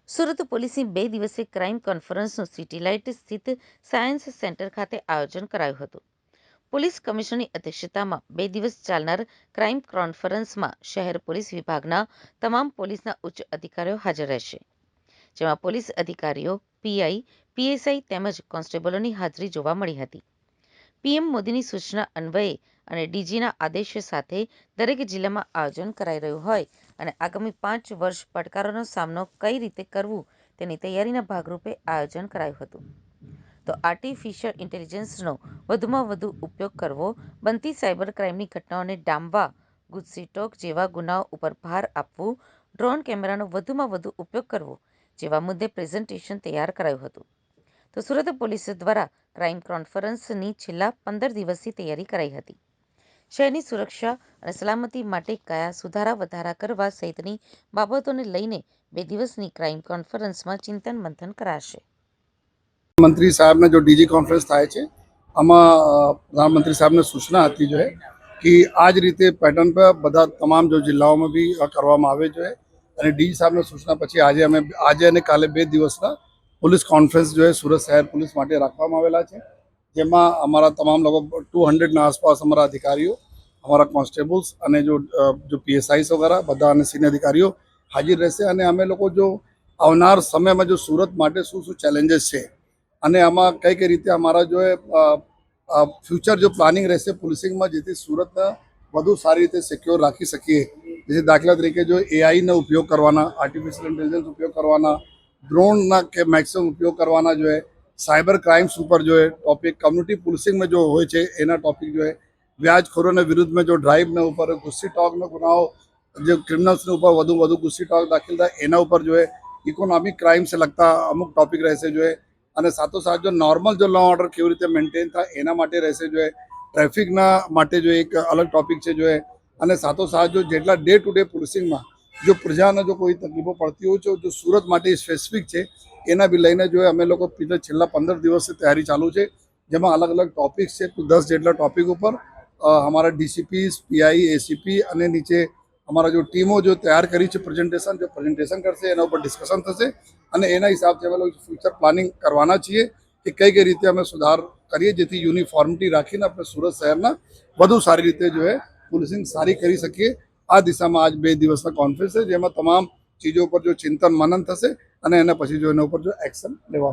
સુરત પોલીસની 2 દિવસીય crime કોન્ફરન્સનું city light સ્થિત સાયન્સ સેન્ટર ખાતે આયોજન કરાયું હતું. પોલીસ કમિશનરની અધ્યક્ષતામાં 2 દિવસ ચાલનાર ક્રાઇમ કોન્ફરન્સમાં શહેર પોલીસ વિભાગના તમામ પોલીસના ઉચ્ચ અધિકારીઓ હાજર રહેશે, જેમાં પોલીસ અધિકારીઓ, પીઆઈ, પીએસઆઈ તેમજ કોન્સ્ટેબલોની હાજરી જોવા મળી હતી. પીએમ મોદીની સૂચના અન્વયે અને ડીજીના આદેશ સાથે દરેક જિલ્લામાં આયોજન કરાઈ રહ્યું હોય અને આગામી 5 વર્ષ પડકારોનો સામનો કઈ રીતે કરવું તેની તૈયારીના ભાગરૂપે આયોજન કરાયું હતું. તો આર્ટિફિશિયલ ઇન્ટેલિજન્સનો વધુમાં વધુ ઉપયોગ કરવો, બનતી સાયબર ક્રાઇમની ઘટનાઓને ડામવા, ગુજસીટોક જેવા ગુનાઓ ઉપર ભાર આપવું, ડ્રોન કેમેરાનો વધુમાં વધુ ઉપયોગ કરવો જેવા મુદ્દે પ્રેઝન્ટેશન તૈયાર કરાયું હતું. તો સુરત પોલીસ દ્વારા ક્રાઇમ કોન્ફરન્સની છેલ્લા 15 દિવસથી તૈયારી કરાઈ હતી. શહેરની સુરક્ષા અને સલામતી માટે કયા સુધારા વધારા કરવા સહિતની બાબતોને લઈને 2 દિવસની ક્રાઇમ કોન્ફરન્સમાં ચિંતન મંથન કરાશે. मंत्री साहब ने जो डीजी कॉन्फ्रेंस થાય છે આમાં પ્રધાનમંત્રી સાહેબને સૂચના હતી જો કે આ જ રીતે પેટર્ન પર બધા તમામ જો જિલ્લાઓમાં બી કરવામાં આવે જોઈએ અને ડીજી સાહેબને સૂચના પછી આજે અને કાલે 2 દિવસના પોલીસ કોન્ફરન્સ જો સુરત શહેર પોલીસ માટે રાખવામાં આવેલા છે, જેમાં અમારા તમામ લોકો 200ના આસપાસ અમારા અધિકારીઓ, અમારા કોન્સ્ટેબલ્સ અને જો પીએસઆઈસ વગેરે બધા અને સિનિયર અધિકારીઓ હાજર રહેશે અને અમે લોકો જો આવનાર સમયમાં જો સુરત માટે શું શું ચેલેન્જીસ છે અને આમાં કઈ કઈ રીતે અમારા જો ફ્યુચર જો પ્લાનિંગ રહેશે પોલીસિંગમાં, જેથી સુરતને વધુ સારી રીતે સિક્યોર રાખી શકીએ. જેથી દાખલા તરીકે જો એઆઈનો ઉપયોગ કરવાના, આર્ટિફિશિયલ ઇન્ટેલિજન્સ ઉપયોગ કરવાના, ડ્રોનના કે મેક્સિમમ ઉપયોગ કરવાના જો સાયબર ક્રાઇમ્સ ઉપર જો ટોપિક કમ્યુનિટી પોલીસિંગમાં જો હોય છે એના ટોપિક જો વ્યાજખોરોના વિરુદ્ધમાં જો ડ્રાઇવના ઉપર ગુસ્સી ટોકના ગુનાઓ जो क्रिमिनल्स ઉપર વધુ ગુસ્સી ટોક દાખલ થાય એના ઉપર જો ઇકોનોમિક ક્રાઇમ से लगता અમુક ટોપિક રહેશે જો અને સાથોસાથ જો નોર્મલ જો લો ઓર્ડર કેવી રીતે મેન્ટેન થાય એના માટે રહેશે જો ટ્રાફિકના માટે જો એક અલગ ટોપિક છે જો અને સાથોસાથ જો જેટલા ડે ટુ ડે પોલીસિંગમાં જો પ્રજાને જો કોઈ તકલીફો પડતી હોય છે જો સુરત માટે સ્પેસિફિક છે એના બી લઈને જો અમે લોકો છેલ્લા 15 દિવસથી તૈયારી ચાલુ છે, જેમાં અલગ અલગ ટોપિક છે. 10 જેટલા ટોપિક ઉપર અમારા ડીસીપી, પીઆઈ, એસીપી અને નીચે અમારા जो टीमों जो तैयार करी है प्रेजेंटेशन करશે એના ઉપર ડિસ્કશન થશે અને એના હિસાબથી અમે લોકો ફ્યુચર પ્લાનિંગ કરવાના છીએ કે કઈ કઈ રીતે અમે સુધાર કરીએ જેથી યુનિફોર્મિટી રાખીને આપણે સુરત શહેરના વધુ સારી રીતે જો પોલીસિંગ સારી કરી શકીએ. આ દિશામાં આજ 2 દિવસના કોન્ફરન્સ છે, જેમાં તમામ ચીજો પર જો ચિંતન મનન થશે અને એના પછી જો એના ઉપર જો એક્શન લેવામાં